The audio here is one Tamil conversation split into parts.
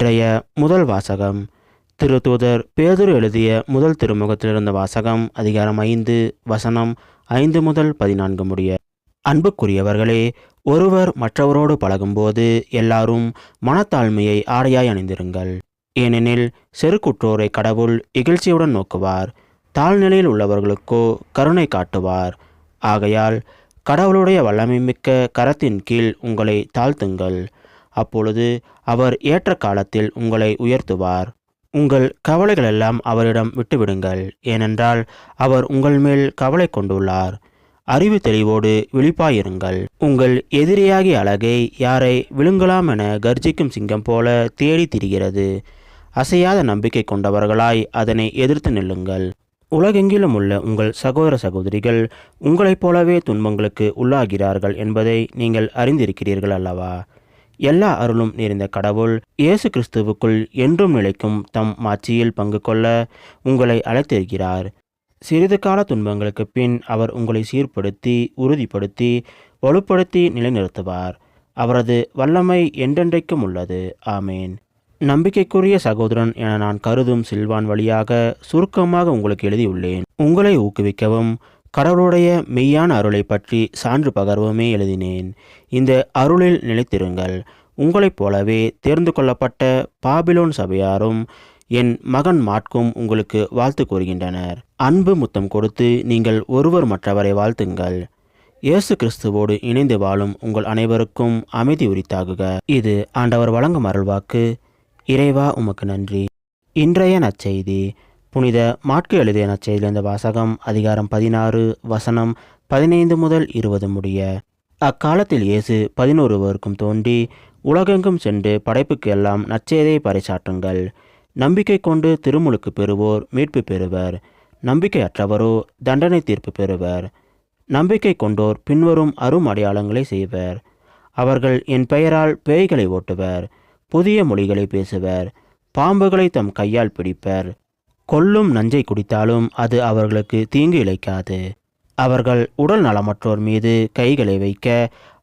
இன்றைய முதல் வாசகம் திருத்தூதர் பேதுரு எழுதிய முதல் திருமுகத்திலிருந்த வாசகம், அதிகாரம் 5, வசனம் 5 முதல் 14 முடிய. அன்புக்குரியவர்களே, ஒருவர் மற்றவரோடு பழகும்போது எல்லாரும் மனத்தாழ்மையை ஆடையாய் அணிந்திருங்கள். ஏனெனில் செருக்குற்றோரை கடவுள் இகழ்ச்சியுடன் நோக்குவார், தாழ்நிலையில் உள்ளவர்களுக்கோ கருணை காட்டுவார். ஆகையால் கடவுளுடைய வல்லமை மிக்க கரத்தின் கீழ் உங்களை தாழ்த்துங்கள். அப்பொழுது அவர் ஏற்ற காலத்தில் உங்களை உயர்த்துவார். உங்கள் கவலைகளெல்லாம் அவரிடம் விட்டுவிடுங்கள், ஏனென்றால் அவர் உங்கள் மேல் கவலை கொண்டுள்ளார். அறிவு தெளிவோடு விழிப்பாயிருங்கள். உங்கள் எதிரியாகிய அழகை யாரை விழுங்கலாம் என கர்ஜிக்கும் சிங்கம் போல தேடி திரிகிறது. அசையாத நம்பிக்கை கொண்டவர்களாய் அதனை எதிர்த்து நில்லுங்கள். உலகெங்கிலும் உள்ள உங்கள் சகோதர சகோதரிகள் உங்களைப் போலவே துன்பங்களுக்கு உள்ளாகிறார்கள் என்பதை நீங்கள் அறிந்திருக்கிறீர்கள் அல்லவா? எல்லா அருளும் நிறைந்த கடவுள் இயேசு கிறிஸ்துவுக்குள் என்றும் நிலைக்கும் தம் மாட்சியில் பங்கு கொள்ள உங்களை அழைத்திருக்கிறார். சிறிது கால துன்பங்களுக்கு பின் அவர் உங்களை சீர்படுத்தி, உறுதிப்படுத்தி, வலுப்படுத்தி நிலைநிறுத்துவார். அவரது வல்லமை என்றென்றைக்கும் உள்ளது. ஆமேன். நம்பிக்கைக்குரிய சகோதரன் என நான் கருதும் சில்வான் வழியாக சுருக்கமாக உங்களுக்கு எழுதியுள்ளேன். உங்களை ஊக்குவிக்கவும் கடவுளுடைய மெய்யான அருளை பற்றி சான்று பகர்வுமே எழுதினேன். இந்த அருளில் நிலைத்திருங்கள். உங்களைப் போலவே தேர்ந்து கொள்ளப்பட்ட பாபிலோன் சபையாரும் என் மகன் மாட்கும் உங்களுக்கு வாழ்த்து கூறுகின்றனர். அன்பு முத்தம் கொடுத்து நீங்கள் ஒருவர் மற்றவரை வாழ்த்துங்கள். இயேசு கிறிஸ்துவோடு இணைந்து வாழும் உங்கள் அனைவருக்கும் அமைதி உரித்தாகுக. இது ஆண்டவர் வழங்கும் அருள்வாக்கு. இறைவா, உமக்கு நன்றி. இன்றைய நற்செய்தி புனித மாற்கு எழுதிய நற்செய்தியிலிருந்த வாசகம், அதிகாரம் 16, வசனம் 15 முதல் 20 முடிய. அக்காலத்தில் இயேசு 11 பேருக்கும் தோன்றி, உலகெங்கும் சென்று படைப்புக்கு எல்லாம் நற்செய்தியை பறைசாற்றுங்கள். நம்பிக்கை கொண்டு திருமுழுக்கு பெறுவோர் மீட்பு பெறுவர், நம்பிக்கையற்றவரோ தண்டனை தீர்ப்பு பெறுவர். நம்பிக்கை கொண்டோர் பின்வரும் அரும் அடையாளங்களை செய்வர். அவர்கள் என் பெயரால் பேய்களை ஓட்டுவர், புதிய மொழிகளை பேசுவர், பாம்புகளை தம் கையால் பிடிப்பர், கொல்லும் நஞ்சை குடித்தாலும் அது அவர்களுக்கு தீங்கு இழைக்காது. அவர்கள் உடல் நலமற்றோர் மீது கைகளை வைக்க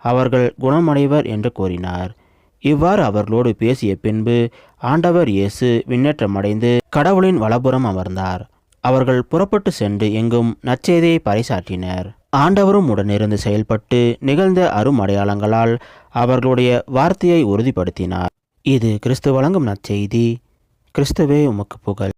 அவர்கள் குணமடைவர் என்று கூறினார். இவ்வாறு அவர்களோடு பேசிய பின்பு ஆண்டவர் இயேசு விண்ணேற்றமடைந்து கடவுளின் வலப்புறம் அமர்ந்தார். அவர்கள் புறப்பட்டு சென்று எங்கும் நற்செய்தியை பறைசாற்றினர். ஆண்டவரும் உடனிருந்து செயல்பட்டு நிகழ்ந்த அரும் அடையாளங்களால் அவர்களுடைய வார்த்தையை உறுதிப்படுத்தினார். இது கிறிஸ்து வழங்கும் நற்செய்தி. கிறிஸ்துவே உமக்கு புகழ்.